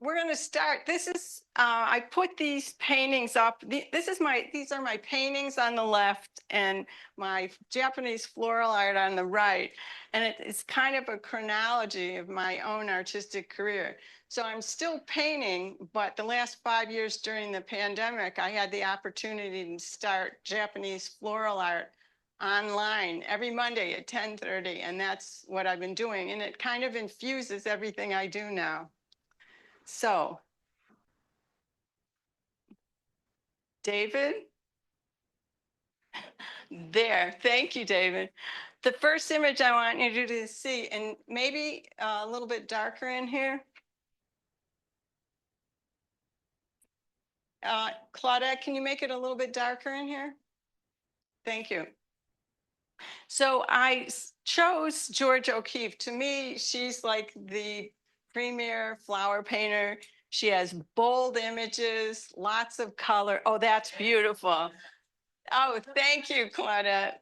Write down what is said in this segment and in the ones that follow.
we're going to start. This is, I put these paintings up. These are my paintings on the left and my Japanese floral art on the right. And it's kind of a chronology of my own artistic career. So I'm still painting, but the last 5 years during the pandemic, I had the opportunity to start Japanese floral art online every Monday at 10:30, and that's what I've been doing. And it kind of infuses everything I do now. So, David? There, thank you, David. The first image I want you to see, and maybe a little bit darker in here. Claudette, can you make it a little bit darker in here? Thank you. So I chose Georgia O'Keeffe. To me, she's like the premier flower painter. She has bold images, lots of color. Oh, that's beautiful. Oh, thank you, Claudette.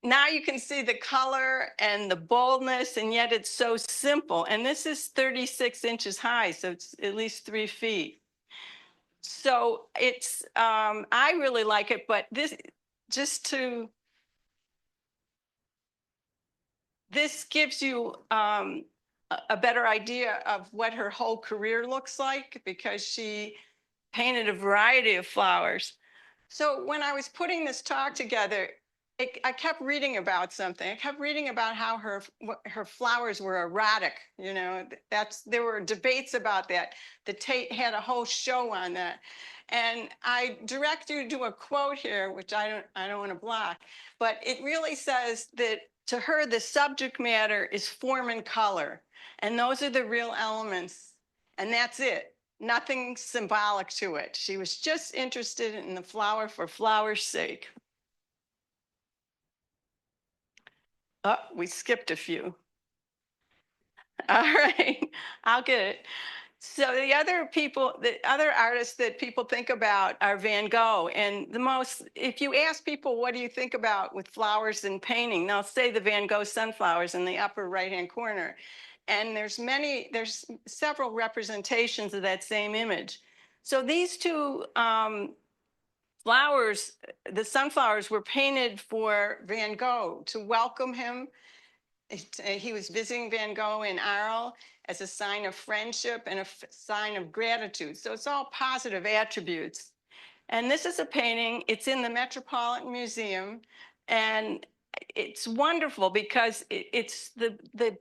Now you can see the color and the boldness, and yet it's so simple. And this is 36 inches high, so it's at least 3 feet. So it's, I really like it, but this gives you a better idea of what her whole career looks like, because she painted a variety of flowers. So when I was putting this talk together, I kept reading about something. I kept reading about how her flowers were erotic. You know, there were debates about that. The Tate had a whole show on that. And I direct you to a quote here, which I don't want to block, but it really says that to her, the subject matter is form and color. And those are the real elements. And that's it. Nothing symbolic to it. She was just interested in the flower for flower's sake. Oh, we skipped a few. All right, I'll get it. So the other artists that people think about are Van Gogh. And if you ask people, what do you think about with flowers and painting? They'll say the Van Gogh sunflowers in the upper right-hand corner. And there's several representations of that same image. So these two flowers, the sunflowers, were painted for Van Gogh to welcome him. He was visiting Van Gogh in Arles as a sign of friendship and a sign of gratitude. So it's all positive attributes. And this is a painting. It's in the Metropolitan Museum. And it's wonderful because it's the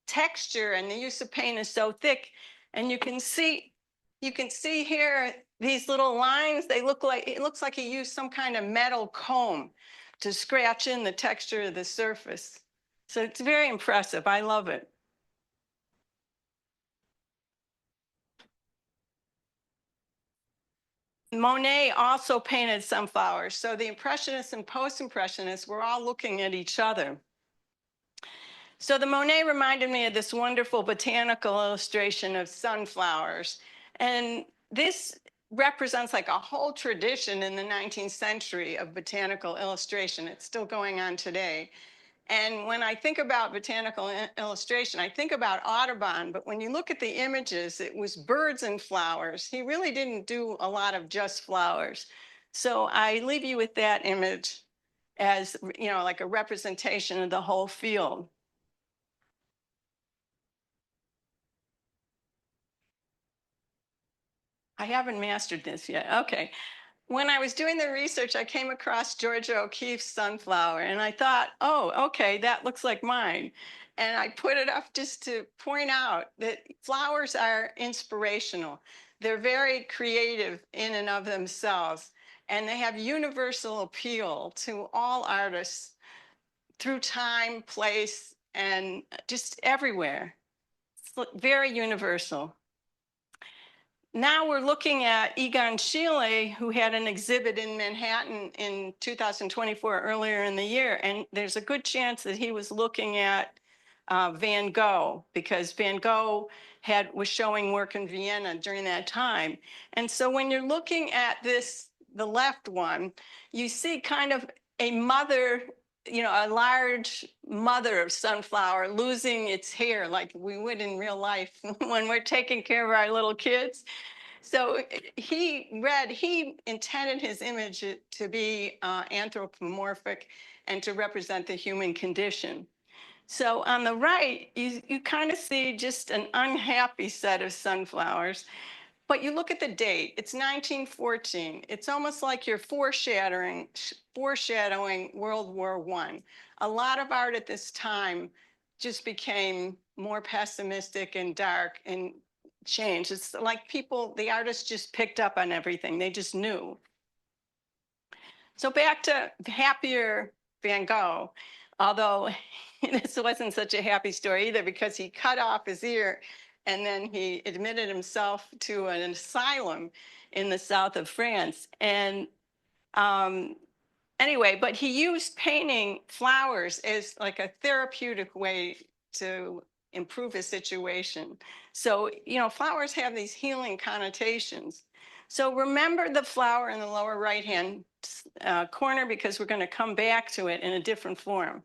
texture and the use of paint is so thick. And you can see here these little lines. It looks like he used some kind of metal comb to scratch in the texture of the surface. So it's very impressive. I love it. Monet also painted sunflowers. So the Impressionists and Post-Impressionists were all looking at each other. So the Monet reminded me of this wonderful botanical illustration of sunflowers. And this represents like a whole tradition in the 19th century of botanical illustration. It's still going on today. And when I think about botanical illustration, I think about Audubon, but when you look at the images, it was birds and flowers. He really didn't do a lot of just flowers. So I leave you with that image as, you know, like a representation of the whole field. I haven't mastered this yet. Okay. When I was doing the research, I came across Georgia O'Keeffe's sunflower, and I thought, oh, okay, that looks like mine. And I put it up just to point out that flowers are inspirational. They're very creative in and of themselves, and they have universal appeal to all artists through time, place, and just everywhere. It's very universal. Now we're looking at Egon Schiele, who had an exhibit in Manhattan in 2024, earlier in the year. And there's a good chance that he was looking at Van Gogh, because Van Gogh was showing work in Vienna during that time. And so when you're looking at this, the left one, you see kind of a mother a large mother of sunflower losing its hair like we would in real life when we're taking care of our little kids. So he intended his image to be anthropomorphic and to represent the human condition. So on the right, you kind of see just an unhappy set of sunflowers. But you look at the date, it's 1914. It's almost like you're foreshadowing World War I. A lot of art at this time just became more pessimistic and dark and changed. It's like the artists just picked up on everything. They just knew. So back to happier Van Gogh, although this wasn't such a happy story either, because he cut off his ear and then he admitted himself to an asylum in the south of France. And anyway, but he used painting flowers as like a therapeutic way to improve his situation. So, flowers have these healing connotations. So remember the flower in the lower right-hand corner, because we're going to come back to it in a different form.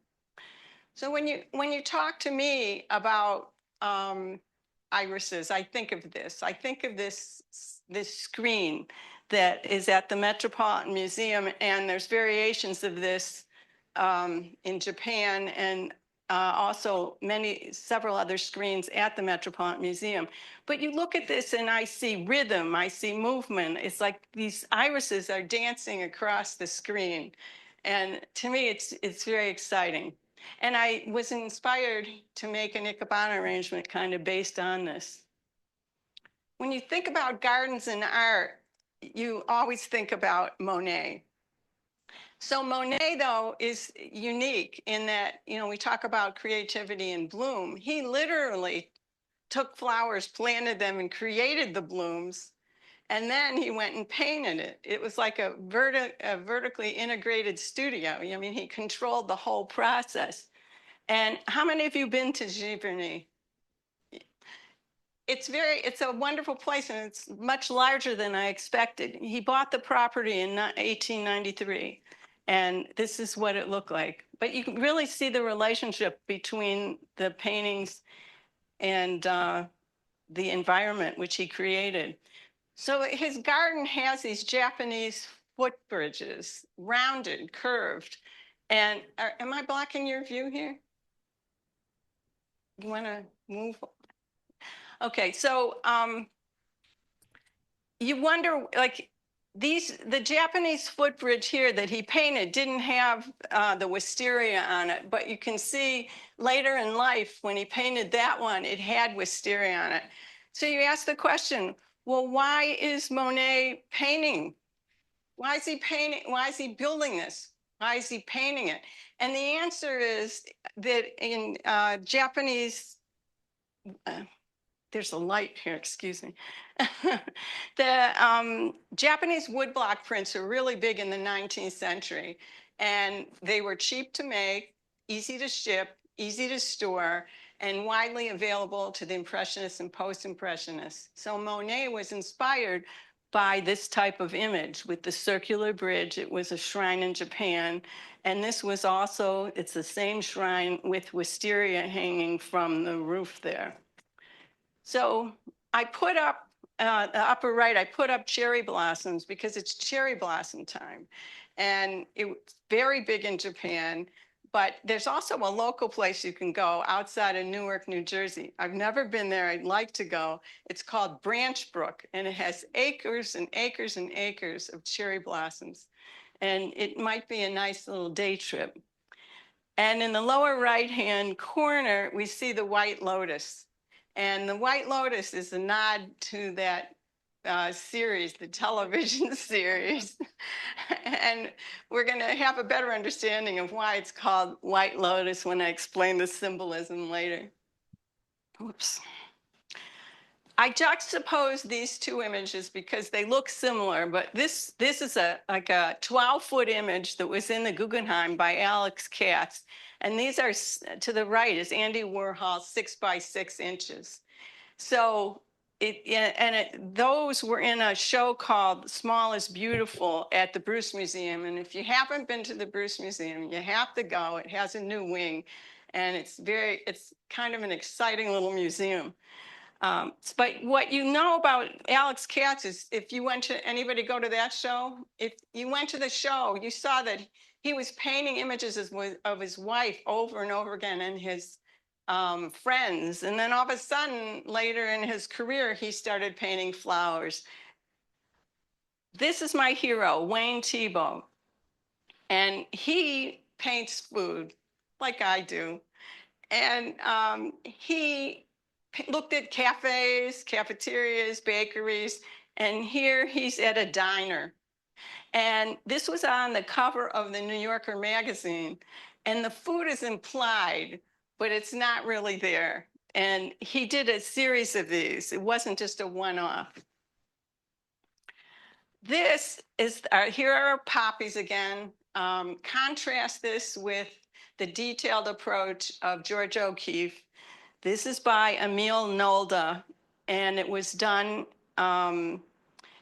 So when you talk to me about irises, I think of this. I think of this screen that is at the Metropolitan Museum, and there's variations of this in Japan, and also several other screens at the Metropolitan Museum. But you look at this and I see rhythm, I see movement. It's like these irises are dancing across the screen. And to me, it's very exciting. And I was inspired to make an ikebana arrangement kind of based on this. When you think about gardens and art, you always think about Monet. So Monet, though, is unique in that, we talk about creativity and bloom. He literally took flowers, planted them, and created the blooms. And then he went and painted it. It was like a vertically integrated studio. I mean, he controlled the whole process. And how many of you been to Giverny? It's a wonderful place, and it's much larger than I expected. He bought the property in 1893, and this is what it looked like. But you can really see the relationship between the paintings and the environment which he created. So his garden has these Japanese footbridges, rounded, curved. And am I blocking your view here? You want to move? Okay, so you wonder, like, the Japanese footbridge here that he painted didn't have the wisteria on it, but you can see later in life when he painted that one, it had wisteria on it. So you ask the question, well, why is Monet painting? Why is he painting? Why is he building this? Why is he painting it? And the answer is that in Japanese, there's a light here, excuse me. The Japanese woodblock prints are really big in the 19th century, and they were cheap to make, easy to ship, easy to store, and widely available to the Impressionists and Post-Impressionists. So Monet was inspired by this type of image with the circular bridge. It was a shrine in Japan. And this was also, it's the same shrine with wisteria hanging from the roof there. So I put up, the upper right, I put up cherry blossoms because it's cherry blossom time. And it's very big in Japan, but there's also a local place you can go outside of Newark, New Jersey. I've never been there. I'd like to go. It's called Branch Brook, and it has acres and acres and acres of cherry blossoms. And it might be a nice little day trip. And in the lower right-hand corner, we see the White Lotus. And the White Lotus is a nod to that series, the television series. And we're going to have a better understanding of why it's called White Lotus when I explain the symbolism later. Oops. I juxtapose these two images because they look similar, but this is like a 12-foot image that was in the Guggenheim by Alex Katz. And these are, to the right is Andy Warhol's 6 by 6 inches. So those were in a show called Small is Beautiful at the Bruce Museum. And if you haven't been to the Bruce Museum, you have to go. It has a new wing, and it's kind of an exciting little museum. But what you know about Alex Katz is, if you went to, anybody go to that show? If you went to the show, you saw that he was painting images of his wife over and over again, and his friends. And then all of a sudden, later in his career, he started painting flowers. This is my hero, Wayne Thiebaud. And he paints food like I do. And he looked at cafes, cafeterias, bakeries, and here he's at a diner. And this was on the cover of the New Yorker magazine. And the food is implied, but it's not really there. And he did a series of these. It wasn't just a one-off. This is, here are poppies again. Contrast this with the detailed approach of George O'Keeffe. This is by Emil Nolde, and it was done, they're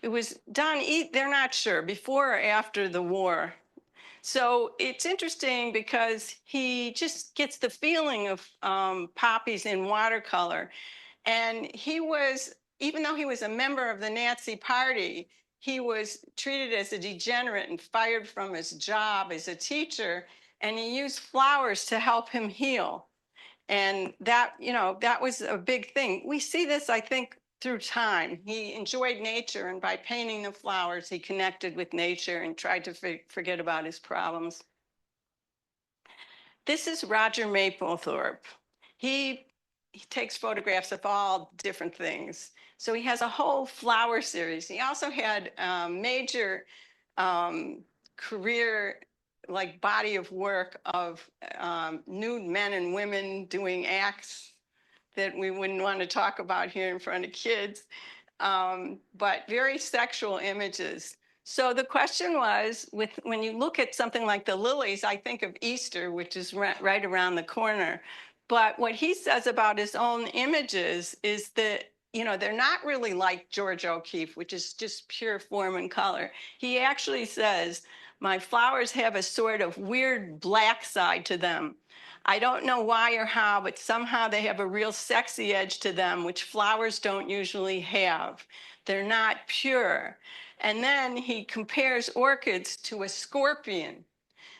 not sure, before or after the war. So it's interesting because he just gets the feeling of poppies in watercolor. And he was, even though he was a member of the Nazi Party, he was treated as a degenerate and fired from his job as a teacher, and he used flowers to help him heal. And that, that was a big thing. We see this, I think, through time. He enjoyed nature, and by painting the flowers, he connected with nature and tried to forget about his problems. This is Roger Mapplethorpe. He takes photographs of all different things. So he has a whole flower series. He also had a major career, like body of work of nude men and women doing acts that we wouldn't want to talk about here in front of kids, but very sexual images. So the question was, when you look at something like the lilies, I think of Easter, which is right around the corner. But what he says about his own images is that, they're not really like George O'Keeffe, which is just pure form and color. He actually says, my flowers have a sort of weird black side to them. I don't know why or how, but somehow they have a real sexy edge to them, which flowers don't usually have. They're not pure. And then he compares orchids to a scorpion.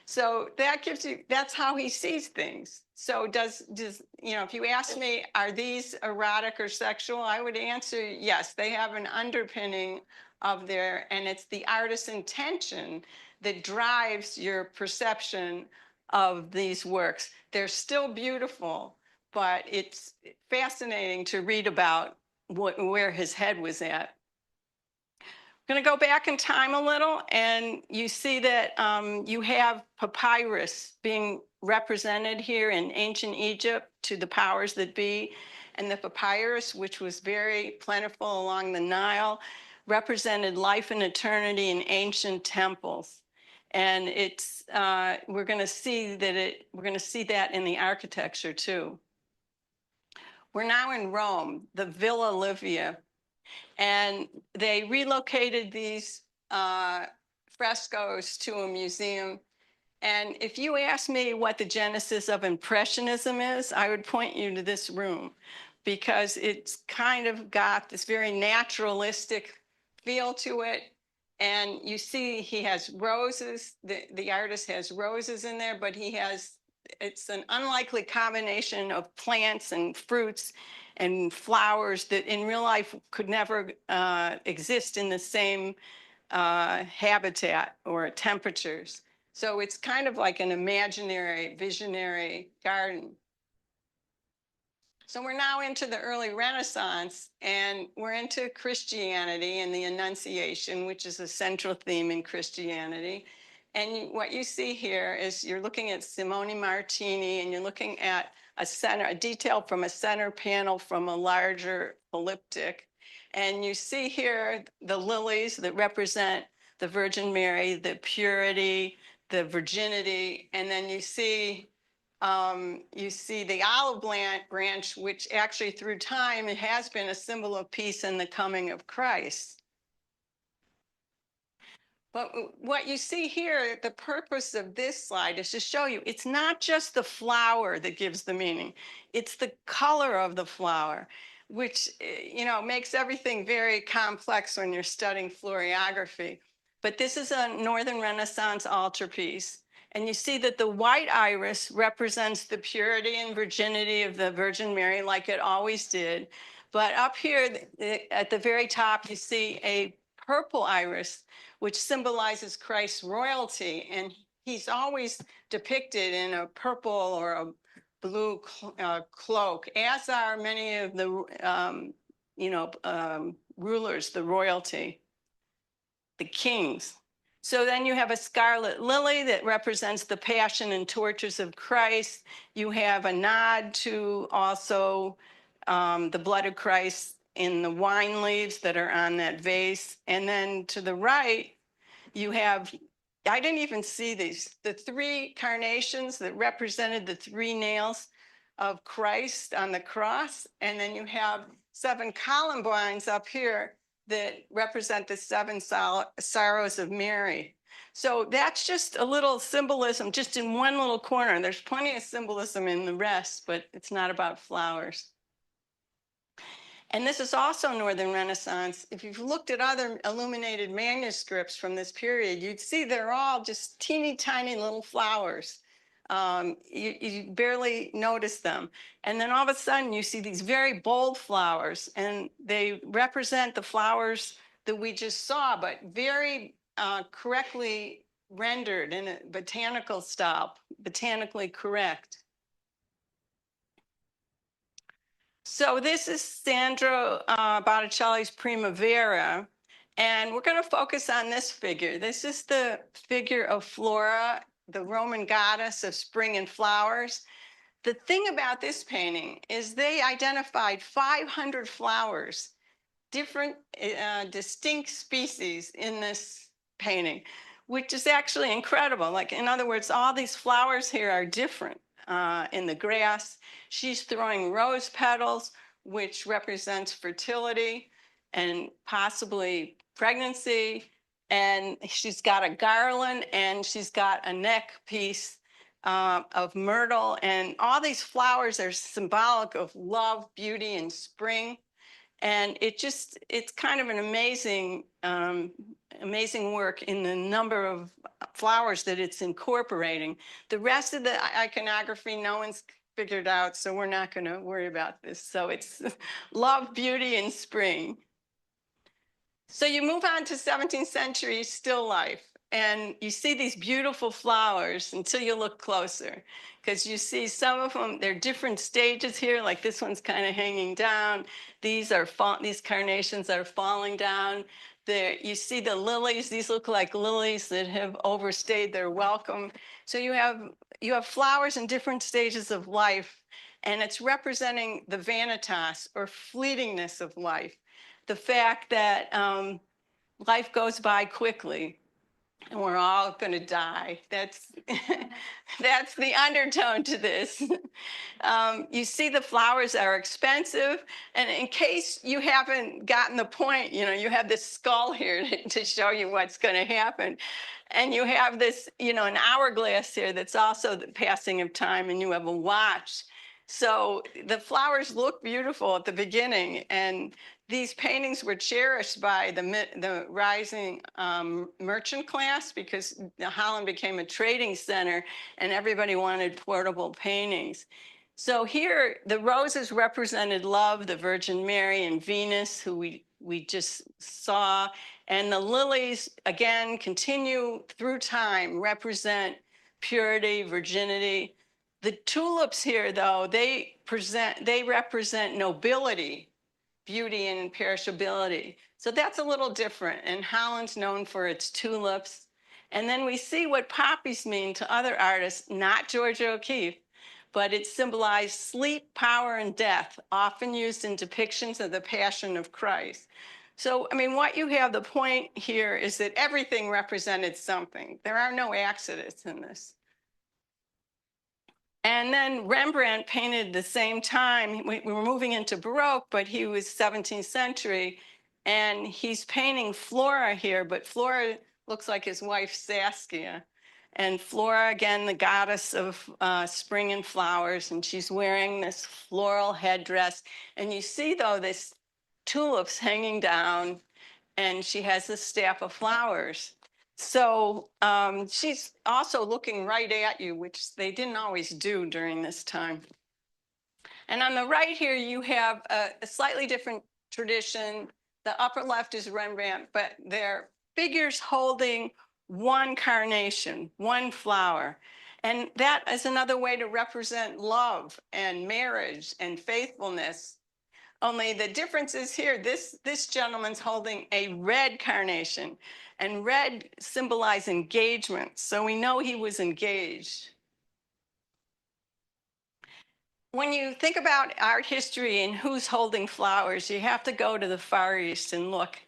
So that gives you, that's how he sees things. So does if you ask me, are these erotic or sexual? I would answer yes, they have an underpinning of and it's the artist's intention that drives your perception of these works. They're still beautiful, but it's fascinating to read about where his head was at. I'm going to go back in time a little, and you see that you have papyrus being represented here in ancient Egypt to the powers that be. And the papyrus, which was very plentiful along the Nile, represented life and eternity in ancient temples. And it's we're going to see that in the architecture too. We're now in Rome, the Villa Livia. And they relocated these frescoes to a museum. And if you ask me what the genesis of Impressionism is, I would point you to this room, because it's kind of got this very naturalistic feel to it. And you see he has roses, the artist has roses in there, but it's an unlikely combination of plants and fruits and flowers that in real life could never exist in the same habitat or temperatures. So it's kind of like an imaginary, visionary garden. So we're now into the early Renaissance, and we're into Christianity and the Annunciation, which is a central theme in Christianity. And what you see here is you're looking at Simone Martini, and you're looking at a detail from a center panel from a larger elliptic. And you see here the lilies that represent the Virgin Mary, the purity, the virginity, and then you see You see the olive branch, which actually through time, it has been a symbol of peace and the coming of Christ. But what you see here, the purpose of this slide is to show you it's not just the flower that gives the meaning, it's the color of the flower, which makes everything very complex when you're studying floriography. But this is a Northern Renaissance altarpiece. And you see that the white iris represents the purity and virginity of the Virgin Mary, like it always did. But up here at the very top, you see a purple iris, which symbolizes Christ's royalty. And he's always depicted in a purple or a blue cloak, as are many of the, rulers, the royalty, the kings. So then you have a scarlet lily that represents the passion and tortures of Christ. You have a nod to also the blood of Christ in the wine leaves that are on that vase. And then to the right, you have, I didn't even see these, the 3 carnations that represented the 3 nails of Christ on the cross. And then you have 7 columbines up here that represent the 7 sorrows of Mary. So that's just a little symbolism, just in one little corner. There's plenty of symbolism in the rest, but it's not about flowers. And this is also Northern Renaissance. If you've looked at other illuminated manuscripts from this period, you'd see they're all just teeny tiny little flowers. You barely notice them. And then all of a sudden you see these very bold flowers, and they represent the flowers that we just saw, but very correctly rendered in a botanical style, botanically correct. So this is Sandro Botticelli's Primavera, and we're going to focus on this figure. This is the figure of Flora, the Roman goddess of spring and flowers. The thing about this painting is they identified 500 flowers, different distinct species in this painting, which is actually incredible. Like, in other words, all these flowers here are different. In the grass, she's throwing rose petals, which represents fertility and possibly pregnancy. And she's got a garland, and she's got a neck piece of myrtle. And all these flowers are symbolic of love, beauty, and spring. And it's kind of an amazing, amazing work in the number of flowers that it's incorporating. The rest of the iconography, no one's figured out, so we're not going to worry about this. So it's love, beauty, and spring. So you move on to 17th century still life, and you see these beautiful flowers until you look closer, because you see some of them, they're different stages here, like this one's kind of hanging down. These carnations are falling down. There, you see the lilies, these look like lilies that have overstayed their welcome. So you have flowers in different stages of life, and it's representing the vanitas, or fleetingness of life. The fact that life goes by quickly and we're all going to die. That's that's the undertone to this. You see the flowers are expensive, and in case you haven't gotten the point, you have this skull here to show you what's going to happen. And you have this, an hourglass here that's also the passing of time, and you have a watch. So the flowers look beautiful at the beginning, and these paintings were cherished by the rising merchant class, because Holland became a trading center and everybody wanted portable paintings. So here, the roses represented love, the Virgin Mary and Venus, who we just saw. And the lilies, again, continue through time, represent purity, virginity. The tulips here, though, they represent nobility, beauty, and perishability. So that's a little different. And Holland's known for its tulips. And then we see what poppies mean to other artists, not Georgia O'Keeffe, but it symbolized sleep, power, and death, often used in depictions of the Passion of Christ. So, I mean, what you have, the point here is that everything represented something. There are no accidents in this. And then Rembrandt painted the same time. We were moving into Baroque, but he was 17th century. And he's painting Flora here, but Flora looks like his wife Saskia. And Flora, again, the goddess of spring and flowers, and she's wearing this floral headdress. And you see, though, this tulips hanging down, and she has this staff of flowers. So she's also looking right at you, which they didn't always do during this time. And on the right here, you have a slightly different tradition. The upper left is Rembrandt, but they're figures holding one carnation, one flower. And that is another way to represent love and marriage and faithfulness. Only the difference is here, this gentleman's holding a red carnation, and red symbolizes engagement. So we know he was engaged. When you think about art history and who's holding flowers, you have to go to the Far East and look.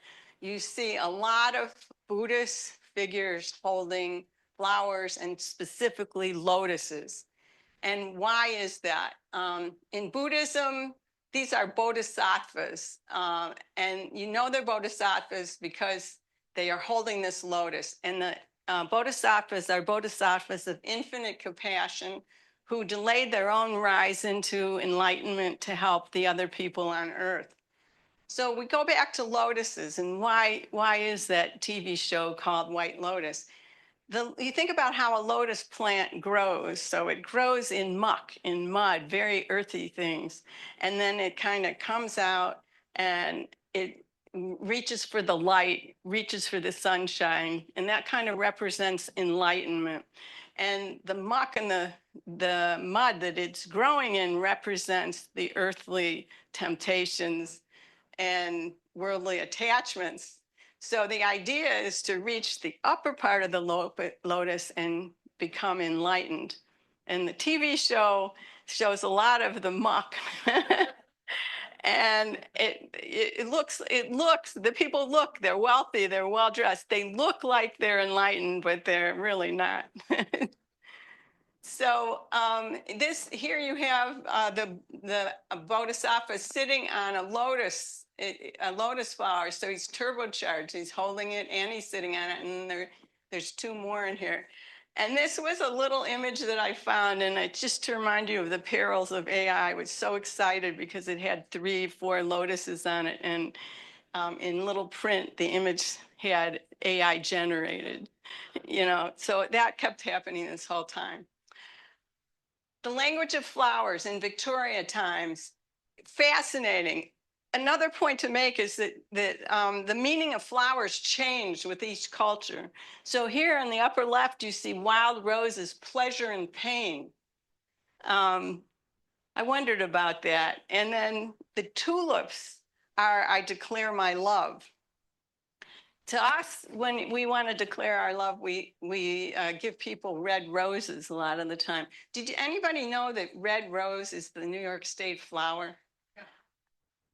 You see a lot of Buddhist figures holding flowers, and specifically lotuses. And why is that? In Buddhism, these are bodhisattvas. And you know they're bodhisattvas because they are holding this lotus. And the bodhisattvas are bodhisattvas of infinite compassion who delayed their own rise into enlightenment to help the other people on earth. So we go back to lotuses, and why is that TV show called White Lotus? You think about how a lotus plant grows. So it grows in muck, in mud, very earthy things. And then it kind of comes out and it reaches for the light, reaches for the sunshine. And that kind of represents enlightenment. And the muck and the mud that it's growing in represents the earthly temptations and worldly attachments. So the idea is to reach the upper part of the lotus and become enlightened. And the TV show shows a lot of the muck. And it looks, the people look, they're wealthy, they're well dressed. They look like they're enlightened, but they're really not. So this here you have the bodhisattva sitting on a lotus flower. So he's turbocharged. He's holding it and he's sitting on it. And there's two more in here. And this was a little image that I found, and it just to remind you of the perils of AI. I was so excited because it had 3, 4 lotuses on it, and in little print, the image had AI generated. You know, so that kept happening this whole time. The language of flowers in Victoria times, fascinating. Another point to make is that the meaning of flowers changed with each culture. So here in the upper left, you see wild roses, pleasure and pain. I wondered about that. And then the tulips are, I declare my love. To us, when we want to declare our love, we give people red roses a lot of the time. Did anybody know that red rose is the New York State flower?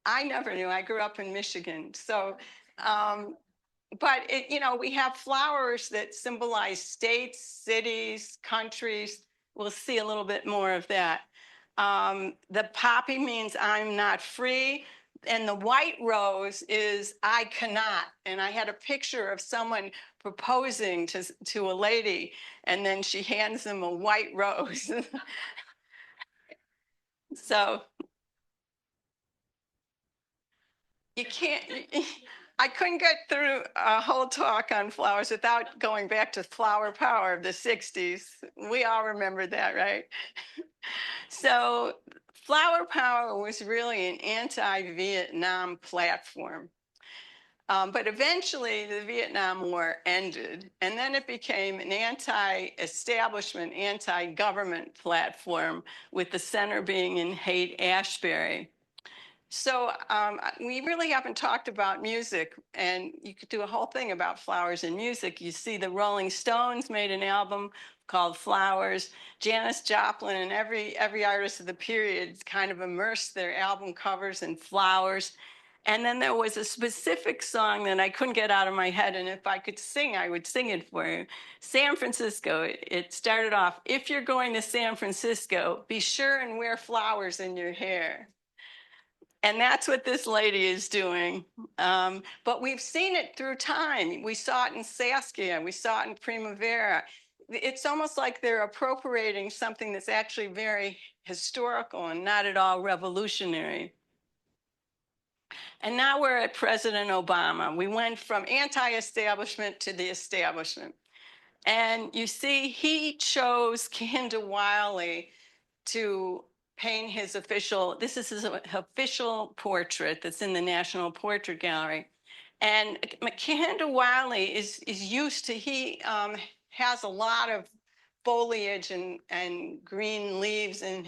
I never knew. I grew up in Michigan. So, but you know, we have flowers that symbolize states, cities, countries. We'll see a little bit more of that. The poppy means I'm not free. And the white rose is I cannot. And I had a picture of someone proposing to a lady, and then she hands them a white rose. So you can't, I couldn't get through a whole talk on flowers without going back to flower power of the 60s. We all remember that, right? So flower power was really an anti-Vietnam platform. But eventually the Vietnam War ended, and then it became an anti-establishment, anti-government platform, with the center being in Haight-Ashbury. So we really haven't talked about music, and you could do a whole thing about flowers and music. You see the Rolling Stones made an album called Flowers. Janis Joplin and every artist of the period kind of immersed their album covers in flowers. And then there was a specific song that I couldn't get out of my head. And if I could sing, I would sing it for you. San Francisco, it started off, if you're going to San Francisco, be sure and wear flowers in your hair. And that's what this lady is doing. But we've seen it through time. We saw it in Saskia. We saw it in Primavera. It's almost like they're appropriating something that's actually very historical and not at all revolutionary. And now we're at President Obama. We went from anti-establishment to the establishment. And you see, he chose Kehinde Wiley to paint his official, this is his official portrait that's in the National Portrait Gallery. And Kehinde Wiley is used to, he has a lot of foliage and green leaves in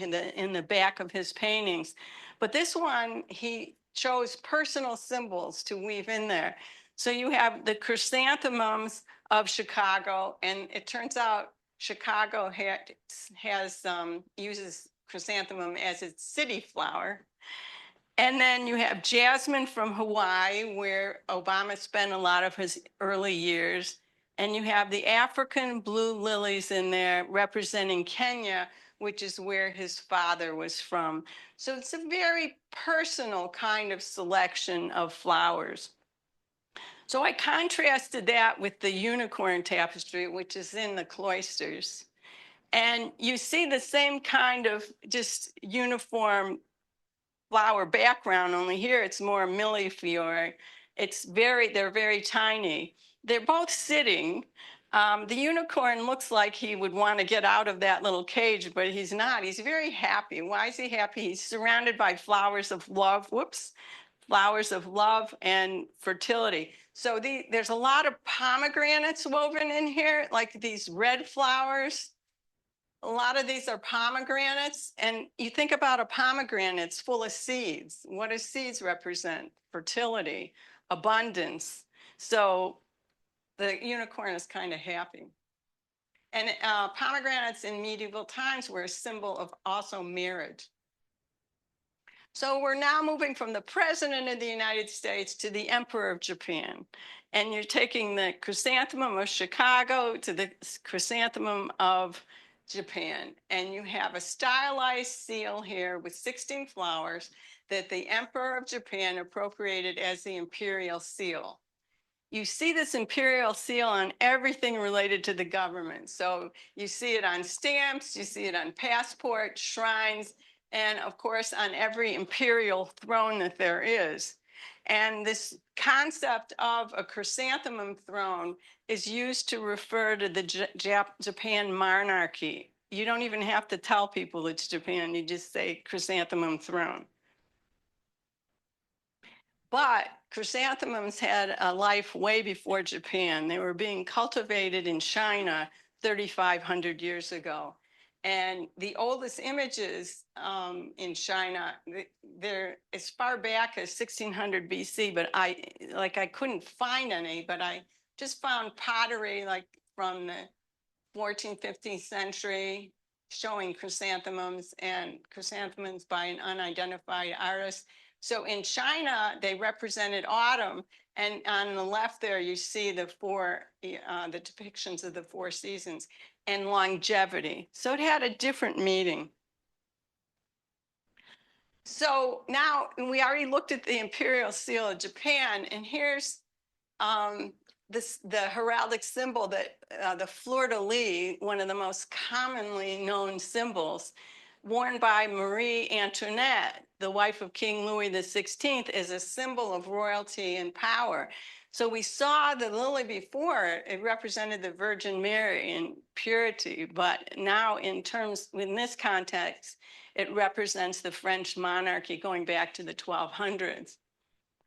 the back of his paintings. But this one, he chose personal symbols to weave in there. So you have the chrysanthemums of Chicago, and it turns out Chicago uses chrysanthemum as its city flower. And then you have jasmine from Hawaii, where Obama spent a lot of his early years. And you have the African blue lilies in there representing Kenya, which is where his father was from. So it's a very personal kind of selection of flowers. So I contrasted that with the unicorn tapestry, which is in the cloisters. And you see the same kind of just uniform flower background, only here it's more millefiori. They're very tiny. They're both sitting. The unicorn looks like he would want to get out of that little cage, but he's not. He's very happy. Why is he happy? He's surrounded by flowers of love. Whoops. Flowers of love and fertility. So there's a lot of pomegranates woven in here, like these red flowers. A lot of these are pomegranates. And you think about a pomegranate, it's full of seeds. What do seeds represent? Fertility, abundance. So the unicorn is kind of happy. And pomegranates in medieval times were a symbol of also marriage. So we're now moving from the President of the United States to the Emperor of Japan. And you're taking the chrysanthemum of Chicago to the chrysanthemum of Japan. And you have a stylized seal here with 16 flowers that the Emperor of Japan appropriated as the imperial seal. You see this imperial seal on everything related to the government. So you see it on stamps, you see it on passports, shrines, and of course on every imperial throne that there is. And this concept of a chrysanthemum throne is used to refer to the Japan monarchy. You don't even have to tell people it's Japan, you just say chrysanthemum throne. But chrysanthemums had a life way before Japan. They were being cultivated in China 3,500 years ago. And the oldest images in China, they're as far back as 1600 BC, but I couldn't find any, but I just found pottery like from the 14th, 15th century showing chrysanthemums and chrysanthemums by an unidentified artist. So in China, they represented autumn. And on the left there, you see the depictions of the 4 seasons and longevity. So it had a different meaning. So now we already looked at the imperial seal of Japan, and here's the heraldic symbol that the fleur-de-lis, one of the most commonly known symbols, worn by Marie Antoinette, the wife of King Louis XVI, is a symbol of royalty and power. So we saw the lily before, it represented the Virgin Mary in purity, but now in this context, it represents the French monarchy going back to the 1200s.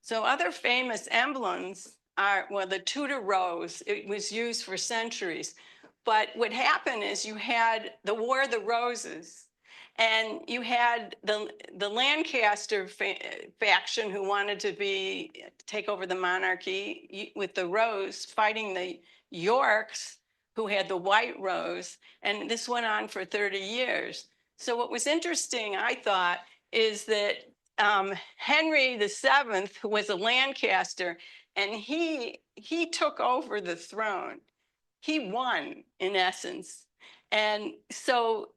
So other famous emblems are, well, the Tudor rose. It was used for centuries. But what happened is you had the War of the Roses, and you had the Lancaster faction who wanted to take over the monarchy with the rose, fighting the Yorks, who had the white rose. And this went on for 30 years. So what was interesting, I thought, is that Henry VII, who was a Lancaster, and he took over the throne. He won, in essence. And so,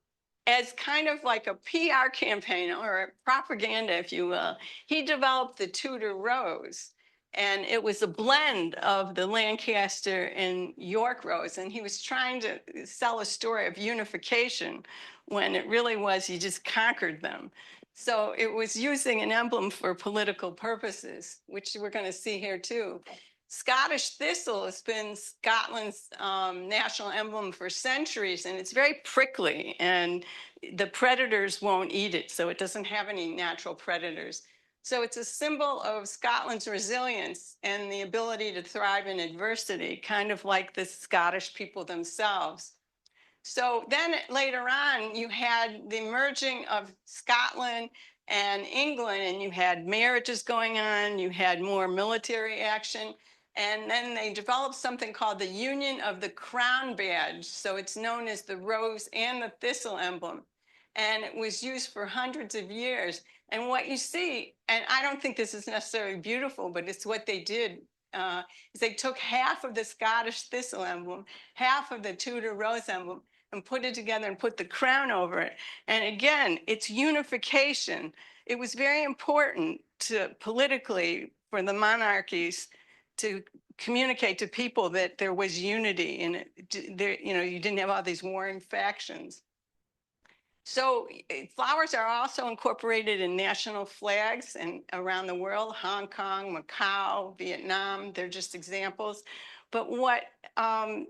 as kind of like a PR campaign or a propaganda, if you will, he developed the Tudor rose. And it was a blend of the Lancaster and York rose. And he was trying to sell a story of unification when it really was he just conquered them. So it was using an emblem for political purposes, which we're going to see here too. Scottish thistle has been Scotland's national emblem for centuries, and it's very prickly, and the predators won't eat it, so it doesn't have any natural predators. So it's a symbol of Scotland's resilience and the ability to thrive in adversity, kind of like the Scottish people themselves. So then later on, you had the merging of Scotland and England, and you had marriages going on, you had more military action, and then they developed something called the Union of the Crown Badge. So it's known as the rose and the thistle emblem. And it was used for hundreds of years. And what you see, and I don't think this is necessarily beautiful, but it's what they did, is they took half of the Scottish thistle emblem, half of the Tudor rose emblem, and put it together and put the crown over it. And again, it's unification. It was very important to politically for the monarchies to communicate to people that there was unity and there, you didn't have all these warring factions. So flowers are also incorporated in national flags and around the world, Hong Kong, Macau, Vietnam, they're just examples. But what the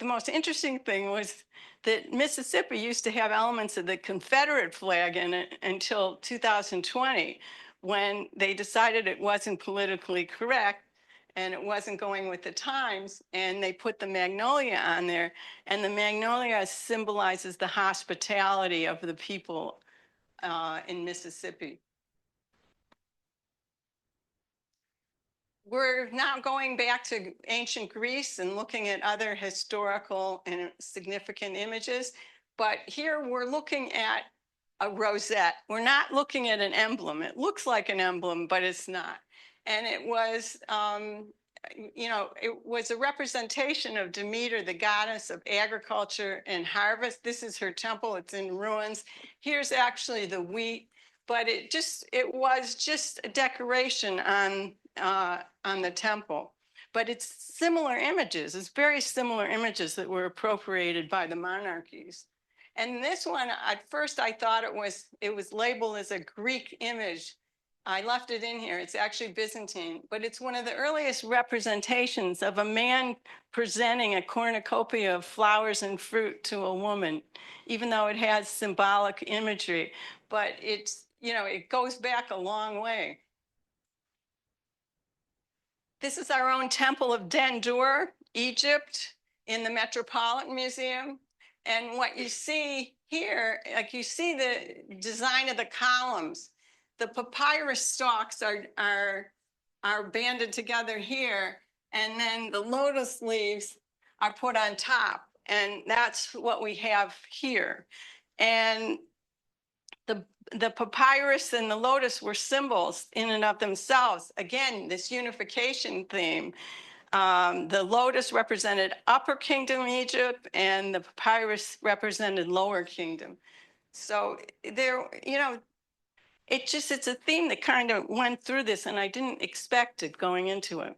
most interesting thing was that Mississippi used to have elements of the Confederate flag in it until 2020, when they decided it wasn't politically correct and it wasn't going with the times, and they put the magnolia on there, and the magnolia symbolizes the hospitality of the people in Mississippi. We're now going back to ancient Greece and looking at other historical and significant images, but here we're looking at a rosette. We're not looking at an emblem. It looks like an emblem, but it's not. And it was, it was a representation of Demeter, the goddess of agriculture and harvest. This is her temple. It's in ruins. Here's actually the wheat, but it was just a decoration on the temple. But it's similar images. It's very similar images that were appropriated by the monarchies. And this one, at first I thought it was labeled as a Greek image. I left it in here. It's actually Byzantine, but it's one of the earliest representations of a man presenting a cornucopia of flowers and fruit to a woman, even though it has symbolic imagery. But it's, it goes back a long way. This is our own Temple of Dendur, Egypt, in the Metropolitan Museum. And what you see here, like you see the design of the columns. The papyrus stalks are banded together here, and then the lotus leaves are put on top. And that's what we have here. And the papyrus and the lotus were symbols in and of themselves. Again, this unification theme. The lotus represented Upper Kingdom Egypt, and the papyrus represented Lower Kingdom. So there, it's a theme that kind of went through this, and I didn't expect it going into it.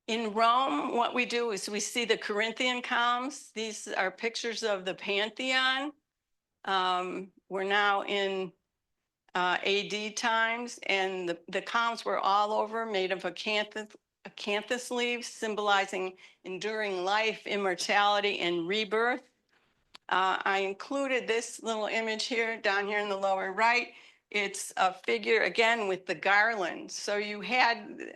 In Rome, what we do is we see the Corinthian columns. These are pictures of the Pantheon. We're now in AD times, and the columns were all over, made of acanthus leaves, symbolizing enduring life, immortality, and rebirth. I included this little image here, down here in the lower right. It's a figure, again, with the garland. So you had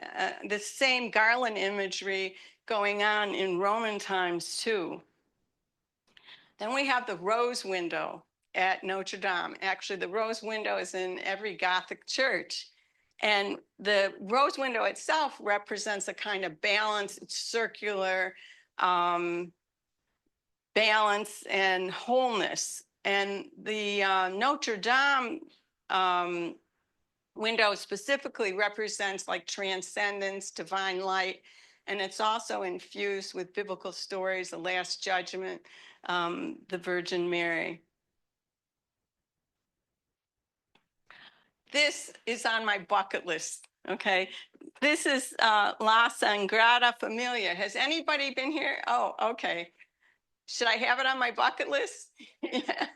the same garland imagery going on in Roman times, too. Then we have the rose window at Notre Dame. Actually, the rose window is in every Gothic church. And the rose window itself represents a kind of balance. It's circular, balance and wholeness. And the Notre Dame window specifically represents like transcendence, divine light, and it's also infused with biblical stories, the Last Judgment, the Virgin Mary. This is on my bucket list, okay? This is La Sagrada Familia. Has anybody been here? Oh, okay. Should I have it on my bucket list? Yeah.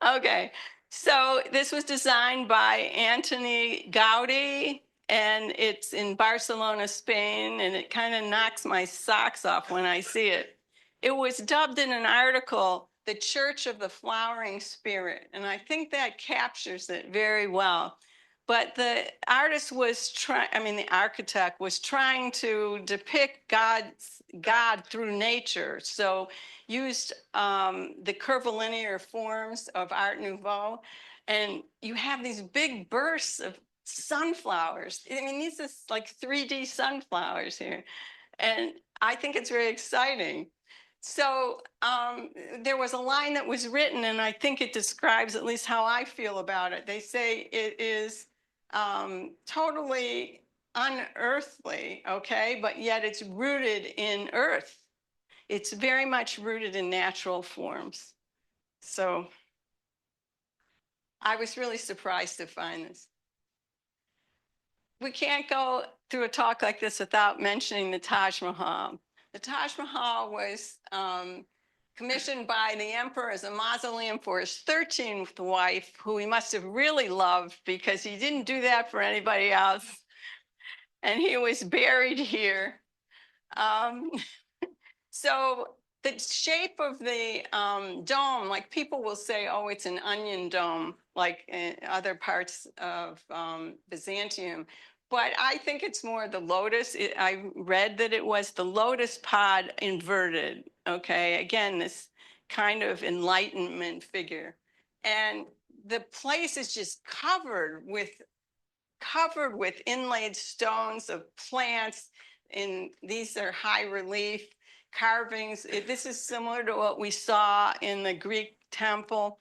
Okay. So this was designed by Antoni Gaudi, and it's in Barcelona, Spain, and it kind of knocks my socks off when I see it. It was dubbed in an article, the Church of the Flowering Spirit, and I think that captures it very well. But the artist was trying, I mean, the architect was trying to depict God through nature. So used the curvilinear forms of Art Nouveau, and you have these big bursts of sunflowers. I mean, these are like 3D sunflowers here, and I think it's very exciting. So there was a line that was written, and I think it describes at least how I feel about it. They say it is totally unearthly, okay, but yet it's rooted in earth. It's very much rooted in natural forms. So I was really surprised to find this. We can't go through a talk like this without mentioning the Taj Mahal. The Taj Mahal was commissioned by the emperor as a mausoleum for his 13th wife, who he must have really loved because he didn't do that for anybody else. And he was buried here. Um, So the shape of the dome, like people will say, oh, it's an onion dome, like in other parts of Byzantium. But I think it's more the lotus. I read that it was the lotus pod inverted. Okay, again, this kind of enlightenment figure. And the place is just covered with inlaid stones of plants. And these are high relief carvings. This is similar to what we saw in the Greek temple,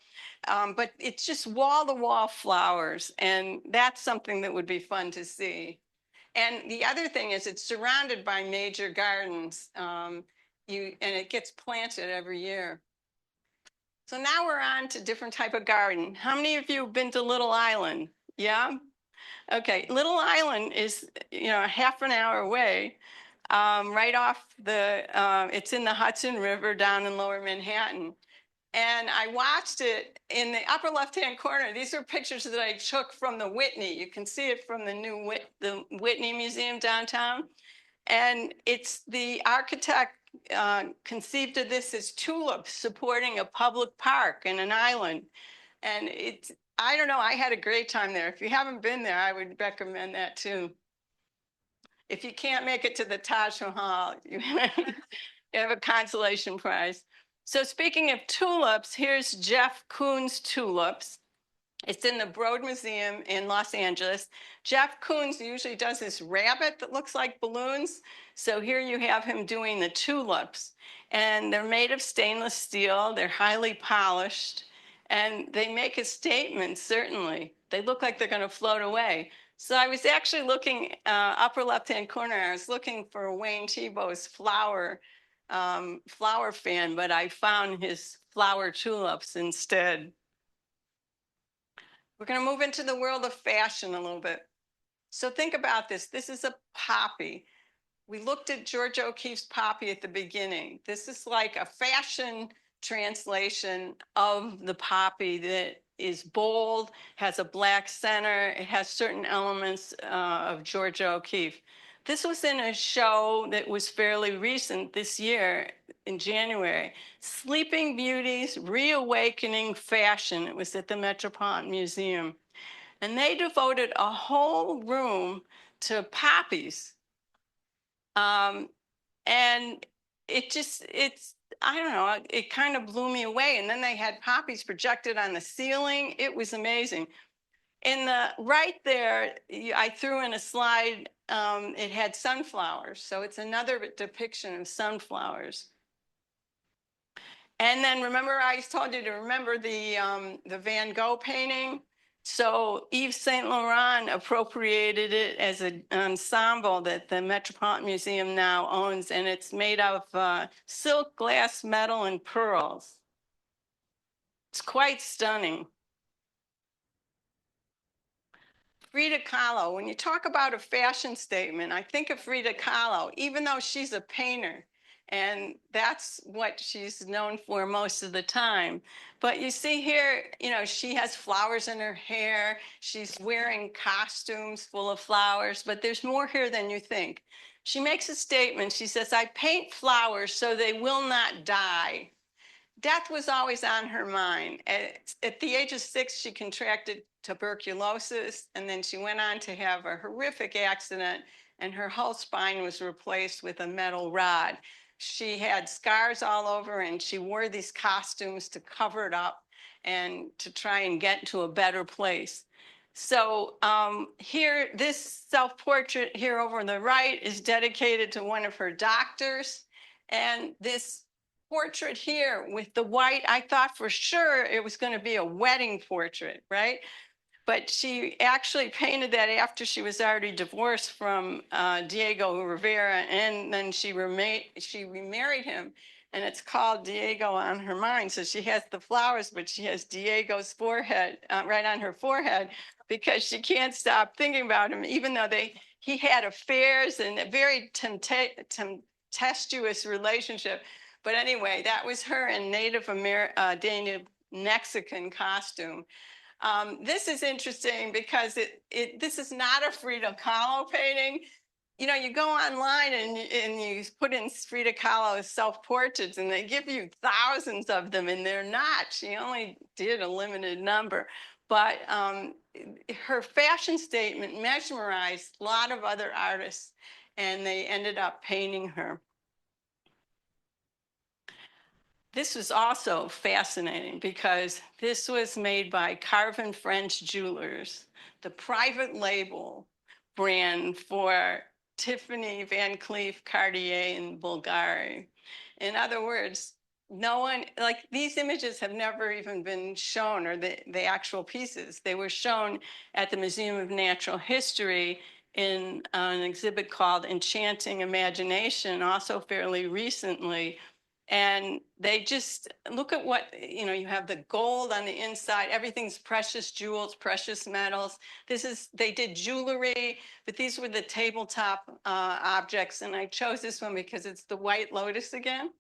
but it's just wall-to-wall flowers, and that's something that would be fun to see. And the other thing is it's surrounded by major gardens, and it gets planted every year. So now we're on to different type of garden. How many of you have been to Little Island? Yeah? Okay, Little Island is, a half an hour away, right off it's in the Hudson River down in Lower Manhattan. And I watched it in the upper left-hand corner. These are pictures that I took from the Whitney. You can see it from the Whitney Museum downtown. And it's the architect conceived of this as tulips supporting a public park in an island. And I don't know, I had a great time there. If you haven't been there, I would recommend that too. If you can't make it to the Taj Mahal, you have a consolation prize. So speaking of tulips, here's Jeff Koons' tulips. It's in the Broad Museum in Los Angeles. Jeff Koons usually does this rabbit that looks like balloons. So here you have him doing the tulips. And they're made of stainless steel. They're highly polished. And they make a statement, certainly. They look like they're going to float away. So I was actually looking, upper left-hand corner, I was looking for Wayne Thiebaud's flower fan, but I found his flower tulips instead. We're going to move into the world of fashion a little bit. So think about this. This is a poppy. We looked at George O'Keeffe's poppy at the beginning. This is like a fashion translation of the poppy that is bold, has a black center, it has certain elements of George O'Keeffe. This was in a show that was fairly recent this year in January, Sleeping Beauties, Reawakening Fashion. It was at the Metropolitan Museum. And they devoted a whole room to poppies. And I don't know, it kind of blew me away. And then they had poppies projected on the ceiling. It was amazing. In the right there, I threw in a slide, it had sunflowers. So it's another depiction of sunflowers. And then remember, I told you to remember the Van Gogh painting. So Yves Saint Laurent appropriated it as an ensemble that the Metropolitan Museum now owns, and it's made of silk, glass, metal, and pearls. It's quite stunning. Frida Kahlo, when you talk about a fashion statement, I think of Frida Kahlo, even though she's a painter, and that's what she's known for most of the time. But you see here, you know, she has flowers in her hair. She's wearing costumes full of flowers, but there's more here than you think. She makes a statement. She says, "I paint flowers so they will not die." Death was always on her mind. At the age of 6, she contracted tuberculosis, and then she went on to have a horrific accident, and her whole spine was replaced with a metal rod. She had scars all over, and she wore these costumes to cover it up and to try and get to a better place. So here, this self-portrait here over on the right is dedicated to one of her doctors. And this portrait here with the white, I thought for sure it was going to be a wedding portrait, right? But she actually painted that after she was already divorced from Diego Rivera, and then she remarried him, and it's called Diego on her mind. So she has the flowers, but she has Diego's forehead right on her forehead because she can't stop thinking about him, even though he had affairs and a very tempestuous relationship. But anyway, that was her in Native Mexican costume. This is interesting because this is not a Frida Kahlo painting. You know, you go online and you put in Frida Kahlo's self-portraits and they give you thousands of them, and they're not. She only did a limited number. But her fashion statement mesmerized a lot of other artists, and they ended up painting her. This was also fascinating because this was made by Carvin French Jewelers, the private label brand for Tiffany, Van Cleef, Cartier, and Bulgari. In other words, no one, like these images have never even been shown, or the actual pieces. They were shown at the Museum of Natural History in an exhibit called Enchanting Imagination, also fairly recently. And they just look at what, you know, you have the gold on the inside, everything's precious jewels, precious metals. They did jewelry, but these were the tabletop objects. And I chose this one because it's the White Lotus again.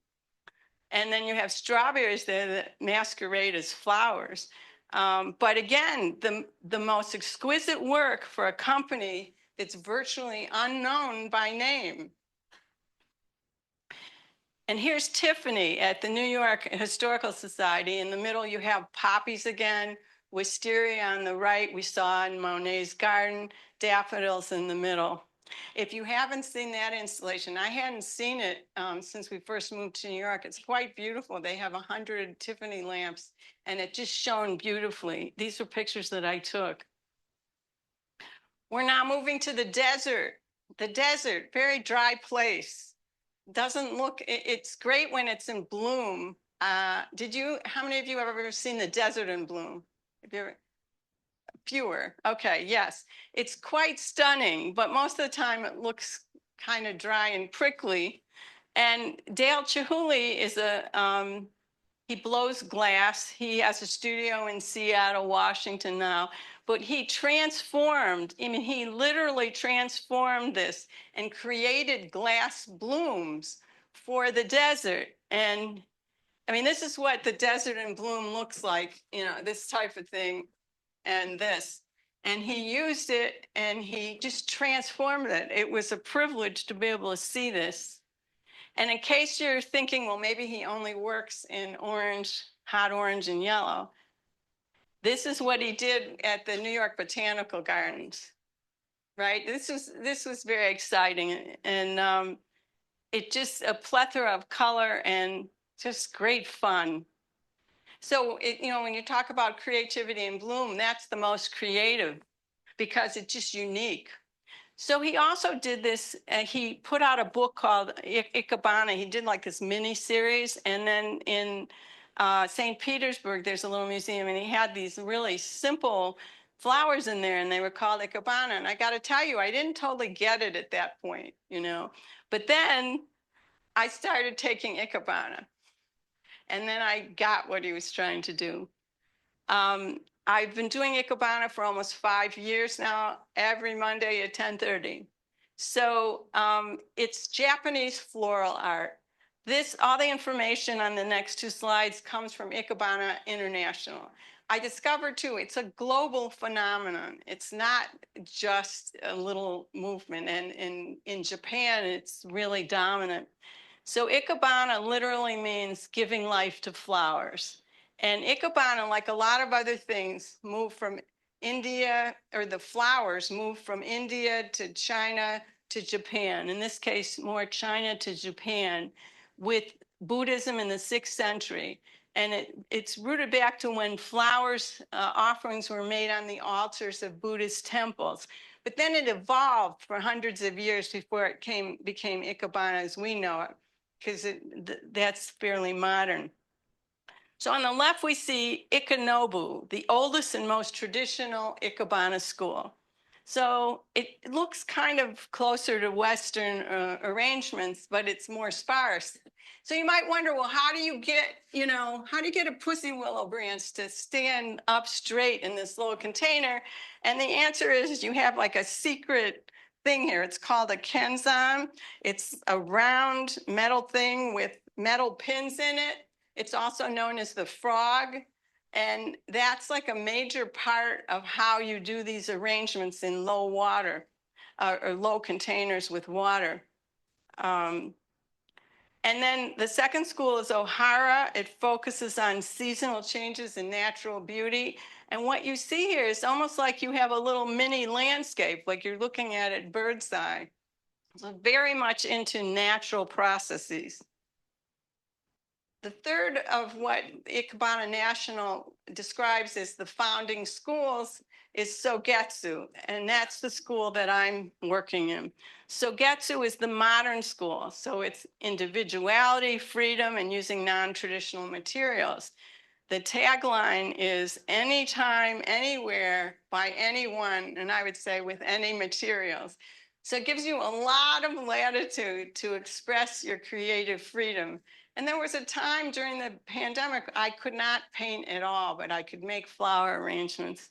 And then you have strawberries there that masquerade as flowers. But again, the most exquisite work for a company that's virtually unknown by name. And here's Tiffany at the New York Historical Society. In the middle, you have poppies again, wisteria on the right, we saw in Monet's garden, daffodils in the middle. If you haven't seen that installation, I hadn't seen it since we first moved to New York. It's quite beautiful. They have 100 Tiffany lamps, and it just shone beautifully. These were pictures that I took. We're now moving to the desert. The desert, very dry place. Doesn't look, it's great when it's in bloom. How many of you have ever seen the desert in bloom? Have you ever? Fewer. Okay, yes. It's quite stunning, but most of the time it looks kind of dry and prickly. And Dale Chihuly is he blows glass. He has a studio in Seattle, Washington now, but he transformed, I mean, he literally transformed this and created glass blooms for the desert. And I mean, this is what the desert in bloom looks like, you know, this type of thing and this. And he used it and he just transformed it. It was a privilege to be able to see this. And in case you're thinking, well, maybe he only works in orange, hot orange and yellow, this is what he did at the New York Botanical Gardens, right? This was very exciting. And it just a plethora of color and just great fun. So, you know, when you talk about creativity in bloom, that's the most creative because it's just unique. So he also did this, he put out a book called Ikebana. He did like this mini series. And then in St. Petersburg, there's a little museum, and he had these really simple flowers in there, and they were called ikebana. And I got to tell you, I didn't totally get it at that point, you know. But then I started taking ikebana, and then I got what he was trying to do. I've been doing ikebana for almost 5 years now, every Monday at 10:30. So it's Japanese floral art. All the information on the next two slides comes from Ikebana International. I discovered too, it's a global phenomenon. It's not just a little movement. And in Japan, it's really dominant. So ikebana literally means giving life to flowers. And ikebana, like a lot of other things, move from India, or the flowers move from India to China to Japan. In this case, more China to Japan, with Buddhism in the 6th century. And it's rooted back to when flowers offerings were made on the altars of Buddhist temples. But then it evolved for hundreds of years before it became ikebana as we know it, because that's fairly modern. So on the left, we see Ikenobu, the oldest and most traditional ikebana school. So it looks kind of closer to Western arrangements, but it's more sparse. So you might wonder, well, how do you get a pussy willow branch to stand up straight in this little container? And the answer is you have like a secret thing here. It's called a kenzan. It's a round metal thing with metal pins in it. It's also known as the frog. And that's like a major part of how you do these arrangements in low water or low containers with water. And then the second school is Ohara. It focuses on seasonal changes and natural beauty. And what you see here is almost like you have a little mini landscape, like you're looking at it bird's eye. So very much into natural processes. The third of what Ikebana National describes as the founding schools is Sogetsu, and that's the school that I'm working in. Sogetsu is the modern school, so it's individuality, freedom, and using non-traditional materials. The tagline is anytime, anywhere, by anyone, and I would say with any materials. So it gives you a lot of latitude to express your creative freedom. And there was a time during the pandemic, I could not paint at all, but I could make flower arrangements.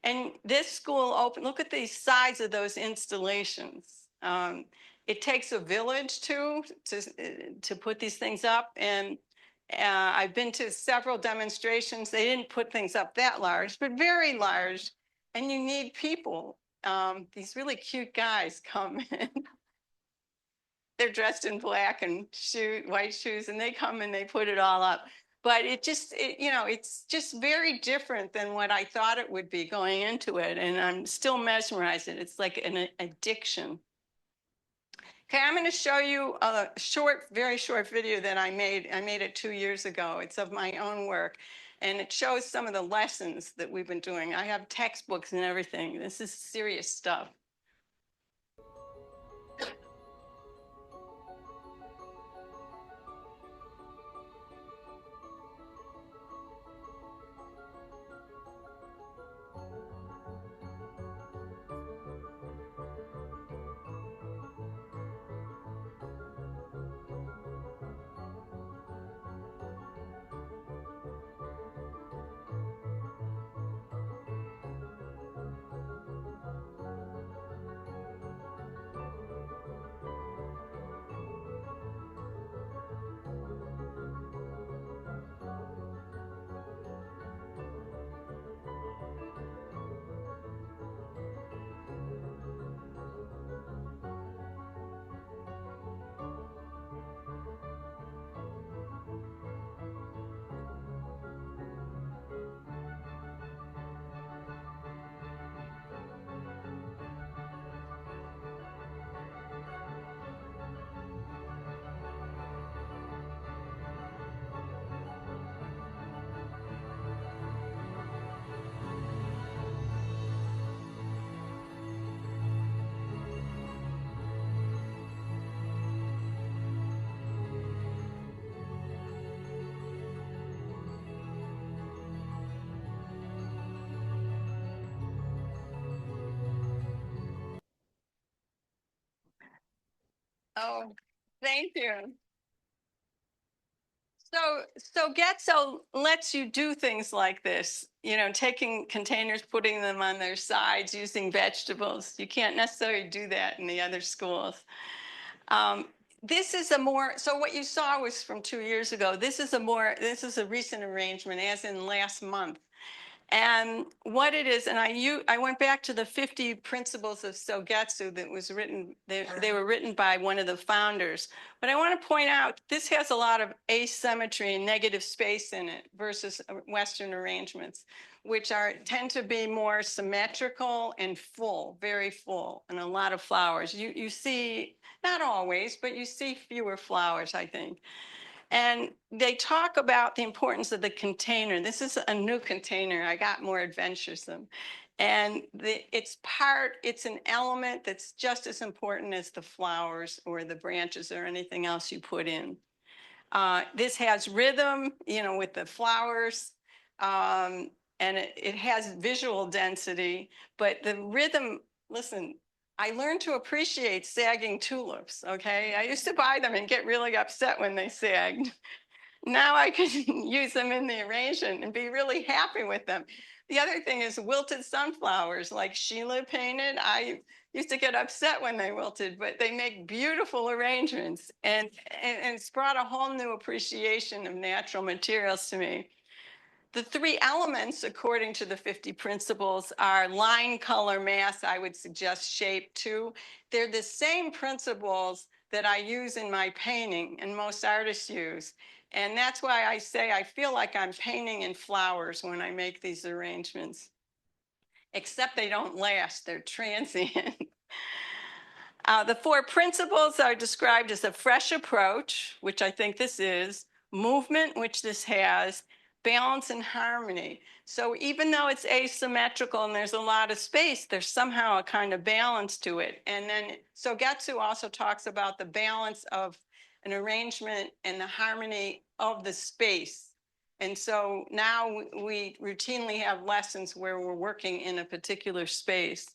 And this school opened, look at the size of those installations. It takes a village to put these things up. And I've been to several demonstrations. They didn't put things up that large, but very large. And you need people. These really cute guys come in. They're dressed in black and white shoes, and they come and they put it all up. But it's just very different than what I thought it would be going into it. And I'm still mesmerized. It's like an addiction. Okay, I'm going to show you a very short video that I made. I made it 2 years ago. It's of my own work. And it shows some of the lessons that we've been doing. I have textbooks and everything. This is serious stuff. Oh, thank you. So Getso lets you do things like this, taking containers, putting them on their sides, using vegetables. You can't necessarily do that in the other schools. Um, this is a more, so what you saw was from 2 years ago. This is a recent arrangement, as in last month. And what it is, and I went back to the 50 principles of Sogetsu that was written, they were written by one of the founders. But I want to point out, this has a lot of asymmetry and negative space in it versus Western arrangements, which tend to be more symmetrical and full, very full, and a lot of flowers. You see, not always, but you see fewer flowers, I think. And they talk about the importance of the container. This is a new container. I got more adventuresome. And it's an element that's just as important as the flowers or the branches or anything else you put in. This has rhythm, with the flowers, and it has visual density, but the rhythm, listen, I learned to appreciate sagging tulips, okay? I used to buy them and get really upset when they sagged. Now I can use them in the arrangement and be really happy with them. The other thing is wilted sunflowers, like Sheila painted. I used to get upset when they wilted, but they make beautiful arrangements. And it's brought a whole new appreciation of natural materials to me. The three elements, according to the 50 principles, are line, color, mass. I would suggest shape too. They're the same principles that I use in my painting and most artists use. And that's why I say I feel like I'm painting in flowers when I make these arrangements. Except they don't last, they're transient. The four principles are described as a fresh approach, which I think this is, movement, which this has, balance and harmony. So even though it's asymmetrical and there's a lot of space, there's somehow a kind of balance to it. And then Sogetsu also talks about the balance of an arrangement and the harmony of the space. And so now we routinely have lessons where we're working in a particular space.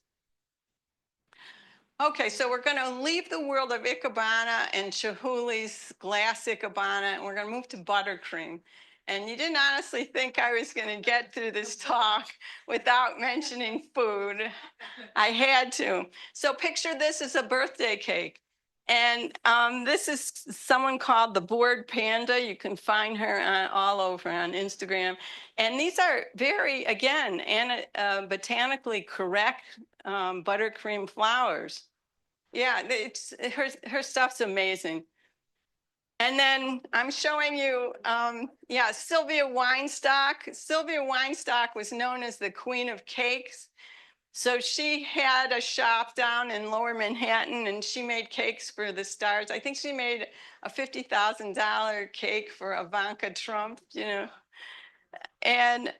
Okay, so we're going to leave the world of ikebana and Chihuli's glass ikebana, and we're going to move to buttercream. And you didn't honestly think I was going to get through this talk without mentioning food. I had to. So picture this as a birthday cake. And this is someone called the Bored Panda. You can find her all over on Instagram. And these are very, again, botanically correct buttercream flowers. Yeah, her stuff's amazing. And then I'm showing you, yeah, Sylvia Weinstock. Sylvia Weinstock was known as the Queen of Cakes. So she had a shop down in Lower Manhattan, and she made cakes for the stars. I think she made a $50,000 cake for Ivanka Trump, and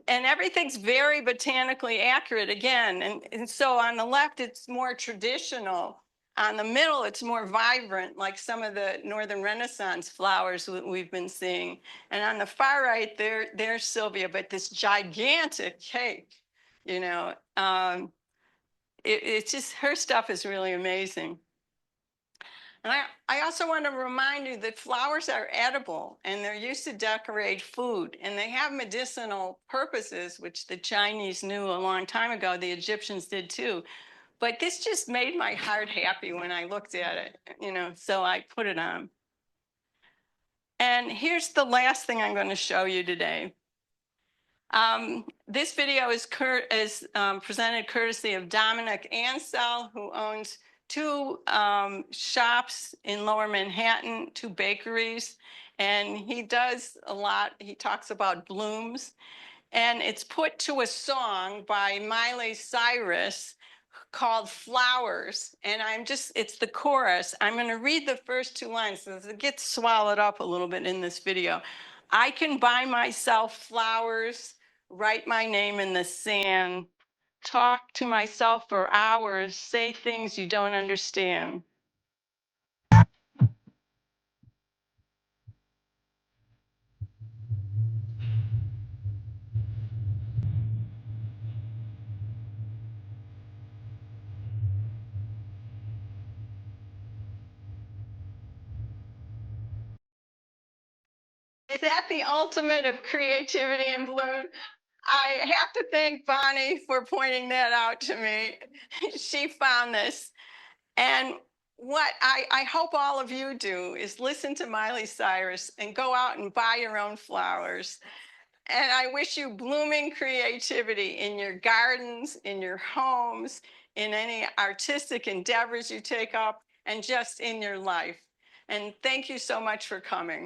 everything's very botanically accurate again. And so on the left, it's more traditional. On the middle, it's more vibrant, like some of the Northern Renaissance flowers we've been seeing. And on the far right, there's Sylvia, but this gigantic cake, you know. It's just, her stuff is really amazing. And I also want to remind you that flowers are edible and they're used to decorate food, and they have medicinal purposes, which the Chinese knew a long time ago. The Egyptians did too. But this just made my heart happy when I looked at it, so I put it on. And here's the last thing I'm going to show you today. This video is presented courtesy of Dominic Ansell, who owns two shops in Lower Manhattan, two bakeries, and he does a lot. He talks about blooms, and it's put to a song by Miley Cyrus called Flowers, and it's the chorus. I'm going to read the first two lines because it gets swallowed up a little bit in this video. I can buy myself flowers, write my name in the sand, talk to myself for hours, say things you don't understand. Is that the ultimate of creativity and bloom? I have to thank Bonnie for pointing that out to me. She found this. And what I hope all of you do is listen to Miley Cyrus and go out and buy your own flowers. And I wish you blooming creativity in your gardens, in your homes, in any artistic endeavors you take up, and just in your life. And thank you so much for coming.